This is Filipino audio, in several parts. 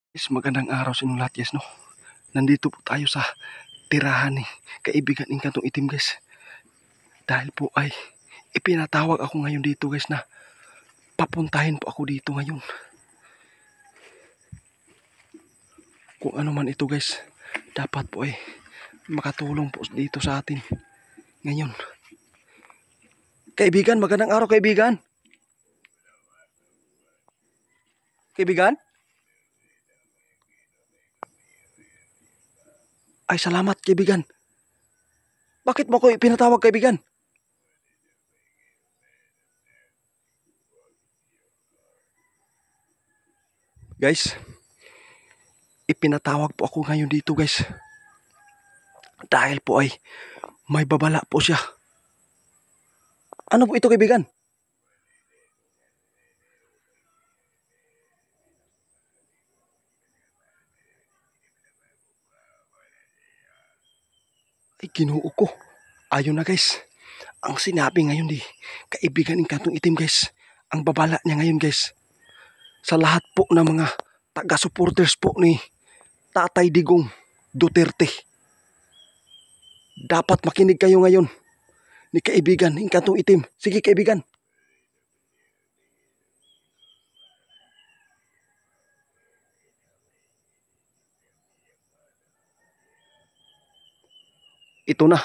Guys, magandang araw sa inyo lahat guys, no? Nandito po tayo sa tirahan ni kaibigan ng Kantong Itim guys. Dahil po ay ipinatawag ako ngayon dito guys na papuntahin po ako dito ngayon. Kung ano man ito guys, dapat po ay makatulong po dito sa atin ngayon. Kaibigan, magandang araw kaibigan. Kaibigan? Ay, salamat kaibigan. Bakit mo ako ipinatawag kaibigan? Guys, ipinatawag po ako ngayon dito guys. Dahil po ay may babala po siya. Ano po ito kaibigan? Ay, Ginoo ko. Ayun na guys. Ang sinabi ngayon di kaibigan ng Kantong Itim guys. Ang babala niya ngayon guys. Sa lahat po ng mga taga-supporters po ni Tatay Digong Duterte. Dapat makinig kayo ngayon ni kaibigan ng Kantong Itim. Sige kaibigan. Ito na.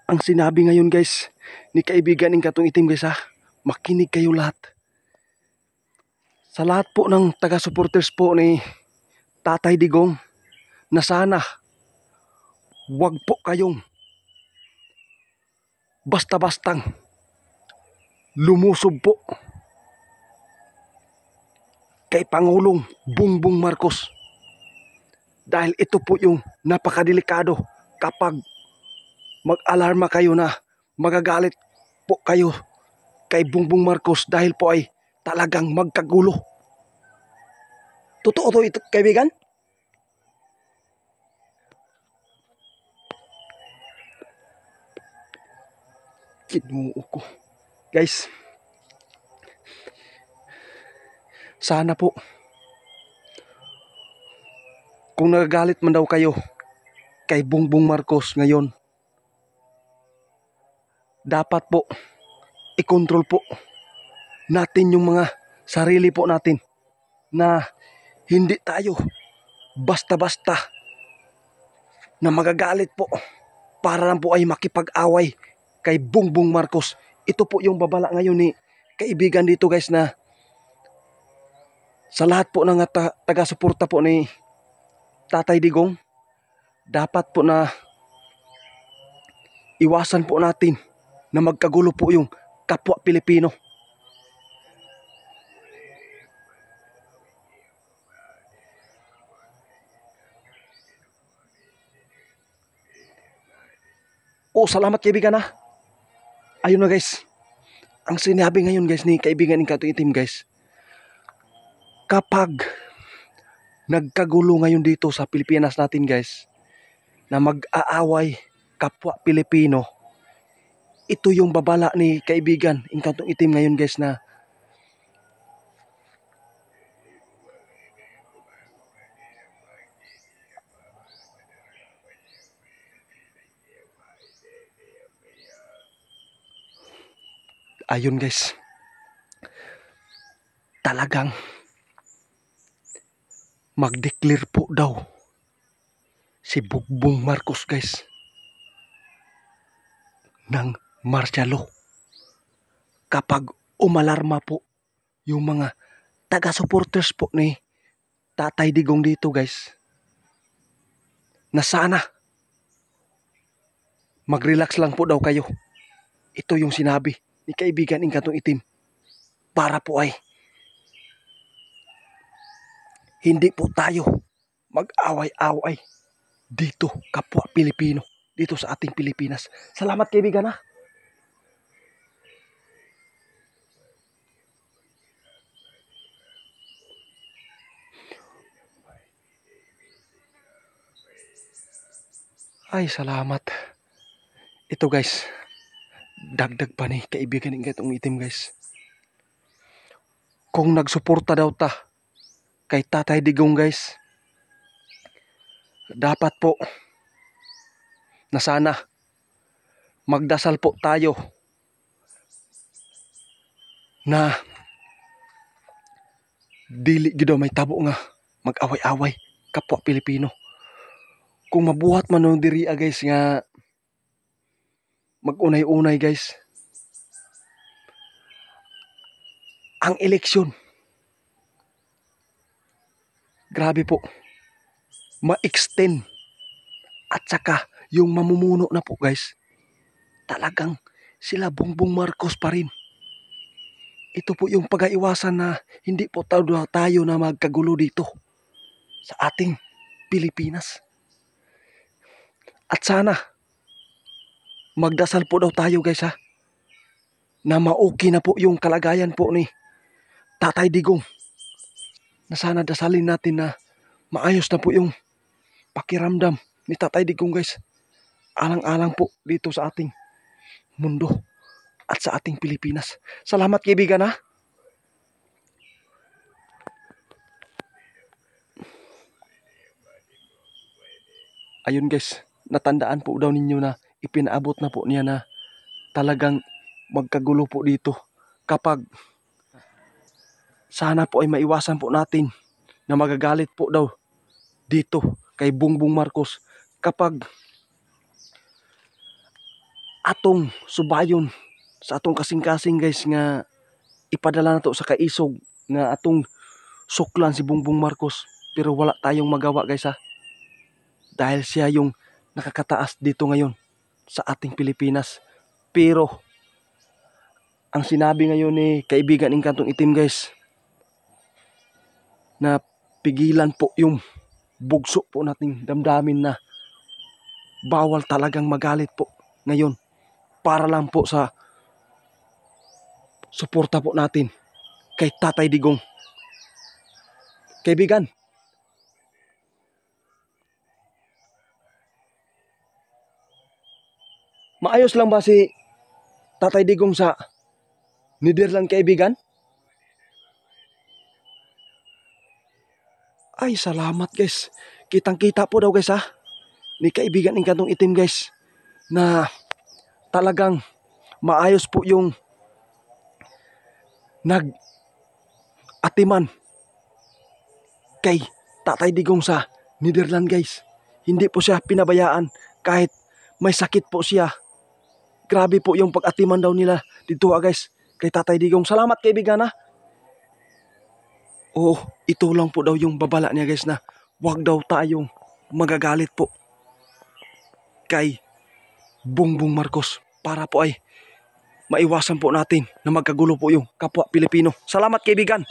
Ang sinabi ngayon guys ni kaibigan ng Kantong Itim guys ha. Makinig kayo lahat. Sa lahat po ng taga-supporters po ni Tatay Digong na sana wag po kayong basta-bastang lumusob po kay Pangulong Bongbong Marcos. Dahil ito po yung napakadelikado kapag mag-alarma kayo na magagalit po kayo kay Bongbong Marcos dahil po ay talagang magkagulo. Totoo to ito, kaibigan? Ginoo ko. Guys, sana po kung nagagalit man daw kayo kay Bongbong Marcos ngayon, dapat po i-control po natin yung mga sarili po natin na hindi tayo basta-basta na magagalit po para lang po ay makipag-away kay Bongbong Marcos. Ito po yung babala ngayon ni kaibigan dito guys na sa lahat po ng taga-suporta po ni Tatay Digong, dapat po na iwasan po natin na magkagulo po yung kapwa Pilipino. Oh, salamat kaibigan ha. Ayun na guys. Ang sinabi ngayon guys ni kaibigan ng Kantong Itim guys, kapag nagkagulo ngayon dito sa Pilipinas natin guys, na mag-aaway kapwa Pilipino, ito yung babala ni kaibigan ng Kantong Itim ngayon guys na ayun guys, talagang mag-declare po daw si Bongbong Marcos guys ng martial law kapag umalarma po yung mga taga-supporters po ni Tatay Digong dito guys, na sana mag-relax lang po daw kayo. Ito yung sinabi ni kaibigan ng Kantong Itim para po ay hindi po tayo mag-away-away dito kapwa Pilipino, dito sa ating Pilipinas. Salamat kaibigan ha. Ay, salamat. Ito guys, dagdag pa ni kaibigan ng Kantong Itim guys. Kung nagsuporta daw ta kay Tatay Digong guys. Dapat po na sana magdasal po tayo na dili gyud daw may tabo nga mag-away-away kapwa Pilipino. Kung mabuhat man no diri guys nga mag-unay-unay guys. Ang eleksyon, grabe po, ma-extend. At saka yung mamumuno na po guys, talagang sila Bongbong Marcos pa rin. Ito po yung pag-aiwasan na hindi po tayo na magkagulo dito sa ating Pilipinas. At sana magdasal po daw tayo guys ha, na ma-okay na po yung kalagayan po ni Tatay Digong. Na sana dasalin natin na maayos na po yung pakiramdam ni Tatay Digong guys. Alang-alang po dito sa ating mundo at sa ating Pilipinas. Salamat kaibigan ha. Ayun guys, natandaan po daw ninyo na ipinaabot na po niya na talagang magkagulo po dito. Kapag sana po ay maiwasan po natin na magagalit po daw dito kay Bongbong Marcos. Kapag atong subayon sa atong kasing-kasing guys nga ipadala na to sa kaisog nga atong suklan si Bongbong Marcos. Pero wala tayong magawa guys ha. Dahil siya yung nakakataas dito ngayon sa ating Pilipinas. Pero ang sinabi ngayon ni kaibigan Engkantong Itim guys, na pigilan po yung bugso po nating damdamin na bawal talagang magalit po ngayon para lang po sa suporta po natin kay Tatay Digong. Kaibigan, maayos lang ba si Tatay Digong sa Netherlands kaibigan? Ay salamat guys. Kitang-kita po daw guys ha, ni kaibigan Engkantong Itim guys, na talagang maayos po yung nag-atiman kay Tatay Digong sa Netherlands guys. Hindi po siya pinabayaan kahit may sakit po siya. Grabe po yung pag-atiman daw nila dito guys kay Tatay Digong. Salamat kaibigan ha. Oo, ito lang po daw yung babala niya guys, na wag daw tayong magagalit po kay Bongbong Marcos para po ay maiwasan po natin na magkagulo po yung kapwa Pilipino. Salamat kaibigan.